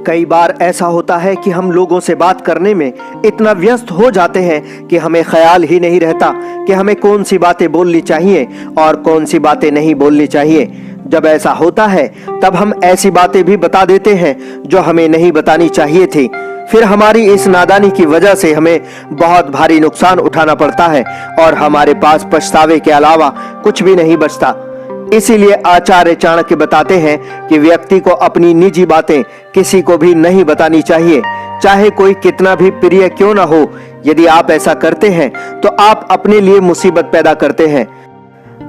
कई बार ऐसा होता है कि हम लोगों से बात करने में इतना व्यस्त हो जाते हैं कि हमें ख्याल ही नहीं रहता कि हमें कौन सी बातें बोलनी चाहिए और कौन सी बातें नहीं बोलनी चाहिए। जब ऐसा होता है तब हम ऐसी बातें भी बता देते हैं जो हमें नहीं बतानी चाहिए थी। फिर हमारी इस नादानी की वजह से हमें बहुत भारी नुकसान उठाना पड़ता है और हमारे पास पछतावे के अलावा कुछ भी नहीं बचता। इसीलिए आचार्य चाणक्य बताते हैं कि व्यक्ति को अपनी निजी बातें किसी को भी नहीं बतानी चाहिए, चाहे कोई कितना भी प्रिय क्यों ना हो। यदि आप ऐसा करते हैं तो आप अपने लिए मुसीबत पैदा करते हैं।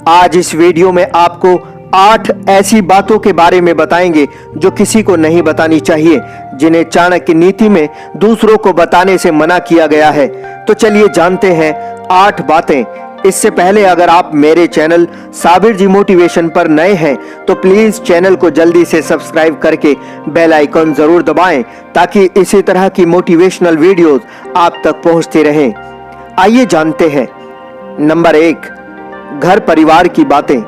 आज इस वीडियो में आपको 8 ऐसी बातों के बारे में बताएंगे जो किसी को नहीं बतानी चाहिए, जिन्हें चाणक्य नीति में दूसरों को बताने से मना किया गया है। तो चलिए जानते हैं 8 बातें। इससे पहले अगर आप मेरे चैनल साबिर जी मोटिवेशन पर नए हैं तो प्लीज चैनल को जल्दी से सब्सक्राइब करके बेल आइकन जरूर दबाएं ताकि इसी तरह की मोटिवेशनल वीडियोस आप तक पहुंचती रहें। आइए जानते हैं। नंबर 1, घर परिवार की बातें।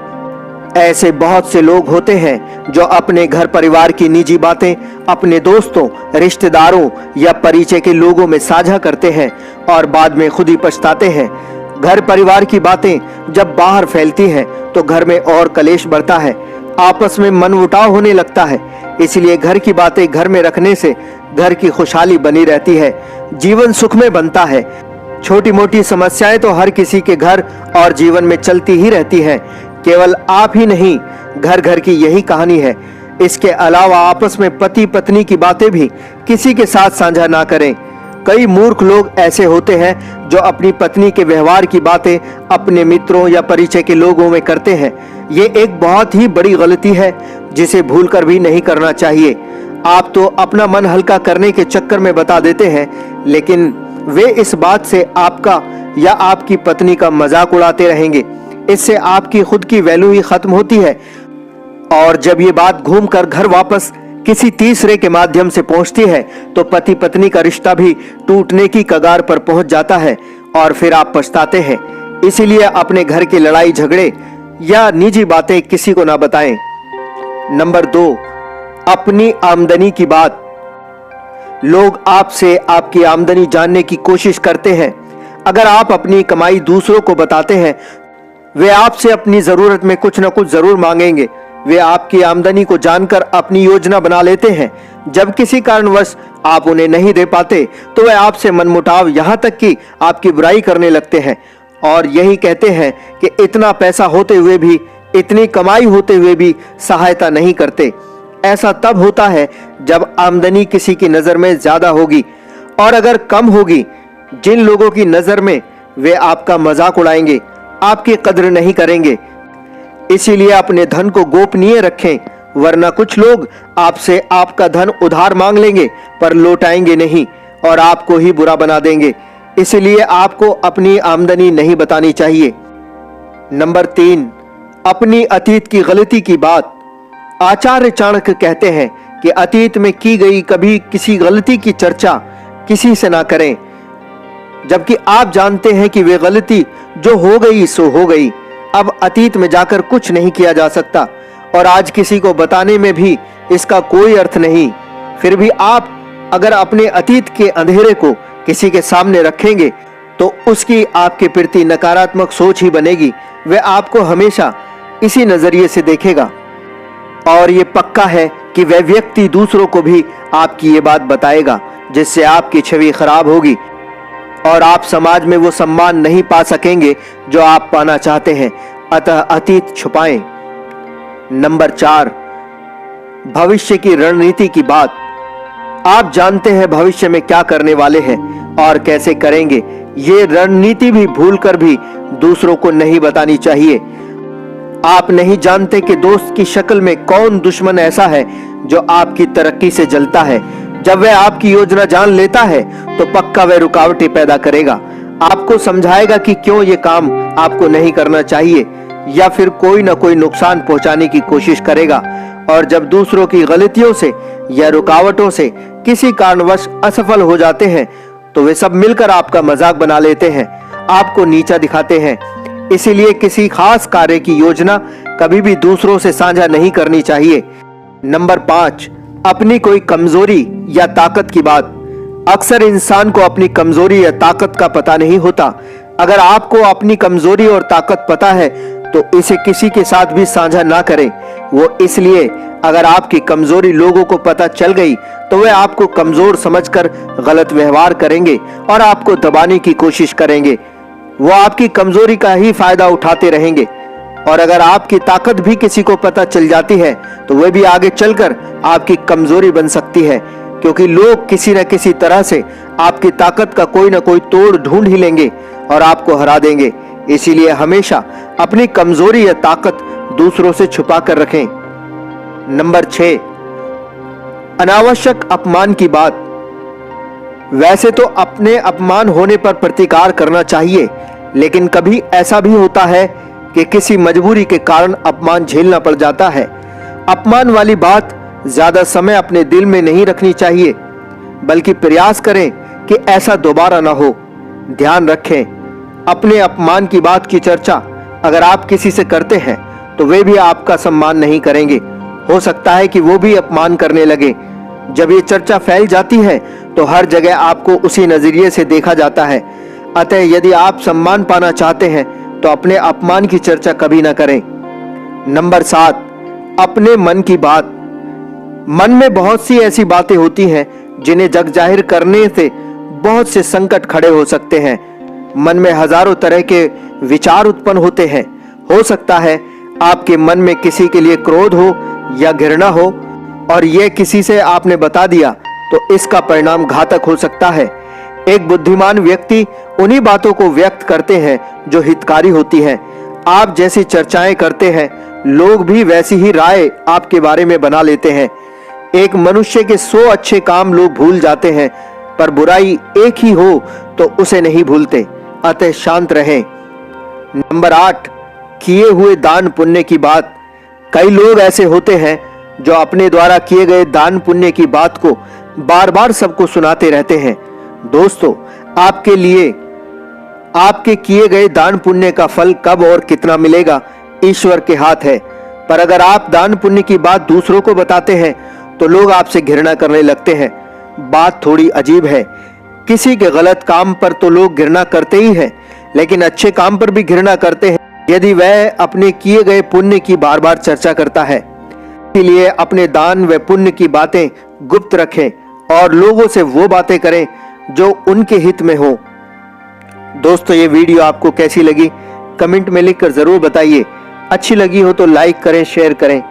ऐसे बहुत से लोग होते हैं जो अपने घर परिवार की निजी बातें अपने दोस्तों, रिश्तेदारों या परिचय के लोगों में साझा करते हैं और बाद में खुद ही पछताते हैं। घर परिवार की बातें जब बाहर फैलती हैं तो घर में और कलेश बढ़ता है, आपस में मनमुटाव होने लगता है। इसलिए घर की बातें घर में रखने से घर की खुशहाली बनी रहती है, जीवन सुख में बनता है। छोटी मोटी समस्याएं तो हर किसी के घर और जीवन में चलती ही रहती हैं। केवल आप ही नहीं, घर घर की यही कहानी है। इसके अलावा आपस में पति पत्नी की बातें भी किसी के साथ साझा ना करें। कई मूर्ख लोग ऐसे होते हैं जो अपनी पत्नी के व्यवहार की बातें अपने मित्रों या परिचय के लोगों में करते हैं। ये एक बहुत ही बड़ी गलती है जिसे भूलकर भी नहीं करना चाहिए। आप तो अपना मन हल्का करने के चक्कर में बता देते हैं, लेकिन वे इस बात से आपका या आपकी पत्नी का मजाक उड़ाते रहेंगे। इससे आपकी खुद की वैल्यू ही खत्म होती है और जब ये बात घूमकर घर वापस किसी तीसरे के माध्यम से पहुंचती है तो पति पत्नी का रिश्ता भी टूटने की कगार पर पहुंच जाता है और फिर आप पछताते हैं। इसीलिए अपने घर की लड़ाई झगड़े या निजी बातें किसी को ना बताएं। नंबर 2, अपनी आमदनी की बात। लोग आपसे आपकी आमदनी जानने की कोशिश करते हैं। अगर आप अपनी कमाई दूसरों को बताते हैं, वे आपसे अपनी जरूरत में कुछ न कुछ जरूर मांगेंगे। वे आपकी आमदनी को जानकर अपनी योजना बना लेते हैं। जब किसी कारणवश आप उन्हें नहीं दे पाते तो वे आपसे मनमुटाव, यहाँ तक कि आपकी बुराई करने लगते हैं और यही कहते हैं कि इतना पैसा होते हुए भी, इतनी कमाई होते हुए भी सहायता नहीं करते। ऐसा तब होता है जब आमदनी किसी की नजर में ज्यादा होगी, और अगर कम होगी, जिन लोगों की नजर में वे आपका मजाक उड़ाएंगे, आपकी कद्र नहीं करेंगे। इसीलिए अपने धन को गोपनीय रखें, वरना कुछ लोग आपसे आपका धन उधार मांग लेंगे पर लौटाएंगे नहीं और आपको ही बुरा बना देंगे। इसलिए आपको अपनी आमदनी नहीं बतानी चाहिए। नंबर 3, अपनी अतीत की गलती की बात। आचार्य चाणक्य कहते हैं कि अतीत में की गई कभी किसी गलती की चर्चा किसी से ना करें, जबकि आप जानते हैं कि वे गलती जो हो गई सो हो गई। अब अतीत में जाकर कुछ नहीं किया जा सकता और आज किसी को बताने में भी इसका कोई अर्थ नहीं। फिर भी आप अगर अपने अतीत के अंधेरे को किसी के सामने रखेंगे तो उसकी आपके प्रति नकारात्मक सोच ही बनेगी। वह आपको हमेशा इसी नजरिए से देखेगा और ये पक्का है कि वह व्यक्ति दूसरों को भी आपकी ये बात बताएगा, जिससे आपकी छवि खराब होगी और आप समाज में वो सम्मान नहीं पा सकेंगे जो आप पाना चाहते हैं। अतः अतीत छुपाएं। नंबर 4, भविष्य की रणनीति की बात। आप जानते हैं भविष्य में क्या करने वाले हैं और कैसे करेंगे। ये रणनीति भी भूलकर भी दूसरों को नहीं बतानी चाहिए। आप नहीं जानते कि दोस्त की शक्ल में कौन दुश्मन ऐसा है जो आपकी तरक्की से जलता है। जब वह आपकी योजना जान लेता है तो पक्का वह रुकावटें पैदा करेगा, आपको समझाएगा कि क्यों ये काम आपको नहीं करना चाहिए या फिर कोई ना कोई नुकसान पहुंचाने की कोशिश करेगा। और जब दूसरों की गलतियों से या रुकावटों से किसी कारणवश असफल हो जाते हैं तो वे सब मिलकर आपका मजाक बना लेते हैं, आपको नीचा दिखाते हैं। इसीलिए किसी खास कार्य की योजना कभी भी दूसरों से साझा नहीं करनी चाहिए। नंबर 5, अपनी कोई कमजोरी या ताकत की बात। अक्सर इंसान को अपनी कमजोरी या ताकत का पता नहीं होता। अगर आपको अपनी कमजोरी और ताकत पता है तो इसे किसी के साथ भी साझा ना करें। वो इसलिए अगर आपकी कमजोरी लोगों को पता चल गई तो वे आपको कमजोर समझकर गलत व्यवहार करेंगे और आपको दबाने की कोशिश करेंगे। वो आपकी कमजोरी का ही फायदा उठाते रहेंगे। और अगर आपकी ताकत भी किसी को पता चल जाती है तो वे भी आगे चलकर आपकी कमजोरी बन सकती है, क्योंकि लोग किसी न किसी तरह से आपकी ताकत का कोई ना कोई तोड़ ढूंढ ही लेंगे और आपको हरा देंगे। इसीलिए हमेशा अपनी कमजोरी या ताकत दूसरों से छुपा कर रखें। नंबर 6, अनावश्यक अपमान की बात। वैसे तो अपने अपमान होने पर प्रतिकार करना चाहिए, लेकिन कभी ऐसा भी होता है कि किसी मजबूरी के कारण अपमान झेलना पड़ जाता है। अपमान वाली बात ज्यादा समय अपने दिल में नहीं रखनी चाहिए, बल्कि प्रयास करें कि ऐसा दोबारा ना हो। ध्यान रखें, अपने अपमान की बात की चर्चा अगर आप किसी से करते हैं तो वे भी आपका सम्मान नहीं करेंगे। हो सकता है कि वो भी अपमान करने लगे। जब ये चर्चा फैल जाती है तो हर जगह आपको उसी नजरिए से देखा जाता है। अतः यदि आप सम्मान पाना चाहते हैं तो अपने अपमान की चर्चा कभी ना करें। नंबर 7, अपने मन की बात। मन में बहुत सी ऐसी बातें होती हैं जिन्हें जग जाहिर करने से बहुत से संकट खड़े हो सकते हैं। मन में हजारों तरह के विचार उत्पन्न होते हैं। हो सकता है आपके मन में किसी के लिए क्रोध हो या घृणा हो, और यह किसी से आपने बता दिया तो इसका परिणाम घातक हो सकता है। एक बुद्धिमान व्यक्ति उन्हीं बातों को व्यक्त करते हैं जो हितकारी होती है। आप जैसी चर्चाएं करते हैं, लोग भी वैसी ही राय आपके बारे में बना लेते हैं। एक मनुष्य के 100 अच्छे काम लोग भूल जाते हैं, पर बुराई एक ही हो तो उसे नहीं भूलते। अतः शांत रहें। नंबर 8, किए हुए दान पुण्य की बात। कई लोग ऐसे होते हैं जो अपने द्वारा किए गए दान पुण्य की बात को बार बार सबको सुनाते रहते हैं। दोस्तों, आपके लिए आपके किए गए दान पुण्य का फल कब और कितना मिलेगा ईश्वर के हाथ है। पर अगर आप दान पुण्य की बात दूसरों को बताते हैं तो लोग आपसे घृणा करने लगते हैं। बात थोड़ी अजीब है। किसी के गलत काम पर तो लोग घृणा करते ही हैं, लेकिन अच्छे काम पर भी घृणा करते हैं यदि वह अपने किए गए पुण्य की बार बार चर्चा करता है। इसलिए अपने दान व पुण्य की बातें गुप्त रखें और लोगों से वो बातें करें जो उनके हित में हो। दोस्तों, ये वीडियो आपको कैसी लगी कमेंट में लिखकर जरूर बताइए। अच्छी लगी हो तो लाइक करें, शेयर करें।